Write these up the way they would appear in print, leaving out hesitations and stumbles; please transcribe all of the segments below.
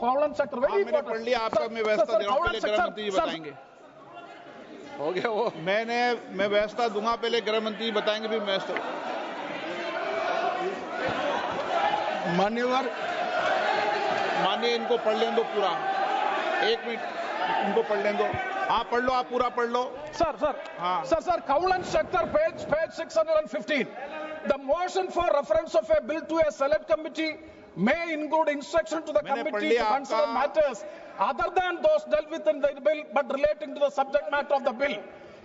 Kaulan sector, very मैंने important. पढ़ लिया आपका, Sir, मैं व्यवस्था sir, दे रहा हूं, Kaulan पहले sector, गृह मंत्री जी sir, बताएंगे। हो गया वो, मैं व्यवस्था दूंगा, पहले गृह मंत्री जी बताएंगे, फिर व्यवस्था। माननीय इनको पढ़ लें दो पूरा, 1 मिनट इनको पढ़ लें दो। आप पढ़ लो, आप पूरा पढ़ लो। Sir, हाँ। sir, Kaulan sector, page 615. The motion for reference of a bill to a select committee may include instruction to the मैंने पढ़ committee लिया to consider आपका। matters other than those dealt with in the bill but relating to the subject matter of the bill.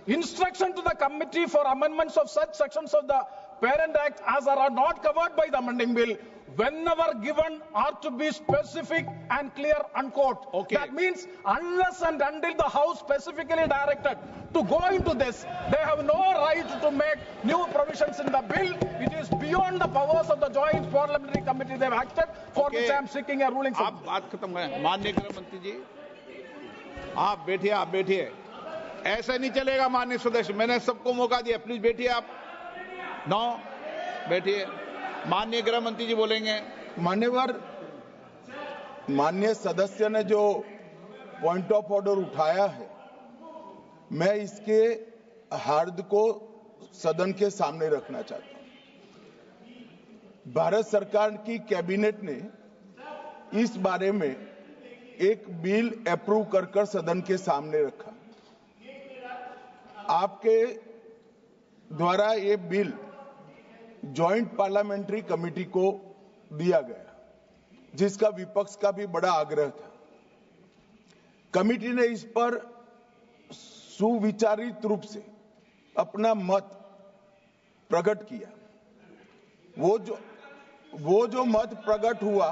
Instruction to the committee for amendments of such sections of the Parent Act as are not covered by the amending bill, whenever given, are to be specific and clear, unquote. Okay. That means unless and until the House specifically directed to go into this, they have no right to make new provisions in the bill. It is beyond the powers of the Joint Parliamentary Committee they have acted, for Okay. which I am seeking a ruling from. आप बात खत्म करें। माननीय गृह मंत्री जी, आप बैठिए। ऐसा नहीं चलेगा माननीय सदस्य, मैंने सबको मौका दिया, प्लीज बैठिए आप। बैठिए। माननीय गृह मंत्री जी बोलेंगे। मान्यवर, माननीय सदस्य ने जो पॉइंट ऑफ ऑर्डर उठाया है, मैं इसके हार्द को सदन के सामने रखना चाहता हूं। भारत सरकार की कैबिनेट ने इस बारे में एक बिल अप्रूव कर सदन के सामने रखा। आपके द्वारा ये बिल जॉइंट पार्लियामेंट्री कमेटी को दिया गया, जिसका विपक्ष का भी बड़ा आग्रह था। कमेटी ने इस पर सुविचारित रूप से अपना मत प्रकट किया। वो जो मत प्रकट हुआ,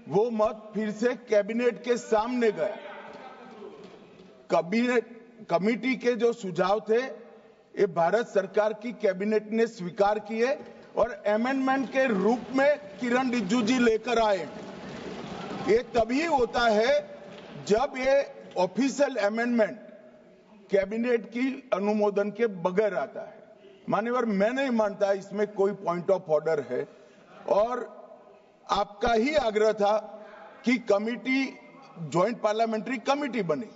वो मत फिर से कैबिनेट के सामने गया। कमेटी के जो सुझाव थे, ये भारत सरकार की कैबिनेट ने स्वीकार किए और अमेंडमेंट के रूप में किरण रिजिजू जी लेकर आए। ये तभी होता है जब ये ऑफिशियल अमेंडमेंट कैबिनेट की अनुमोदन के बगैर आता है। मान्यवर, मैं नहीं मानता इसमें कोई पॉइंट ऑफ ऑर्डर है, और आपका ही आग्रह था कि कमेटी ज्वाइंट पार्लियामेंट्री कमेटी बने।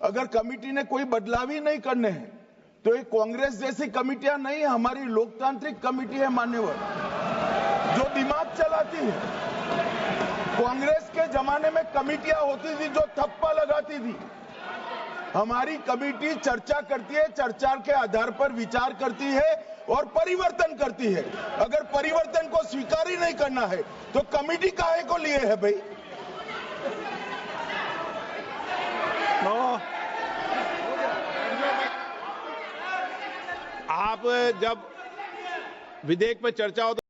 अगर कमेटी ने कोई बदलाव ही नहीं करने हैं तो ये कांग्रेस जैसी कमेटियां नहीं, हमारी लोकतांत्रिक कमेटी है मान्यवर, जो दिमाग चलाती है। कांग्रेस के जमाने में कमेटियां होती थी जो थप्पा लगाती थी। हमारी कमेटी चर्चा करती है, चर्चा के आधार पर विचार करती है और परिवर्तन करती है। अगर परिवर्तन को स्वीकार ही नहीं करना है तो कमेटी काहे को लिए है भाई? आप जब विधेयक पर चर्चा हो तो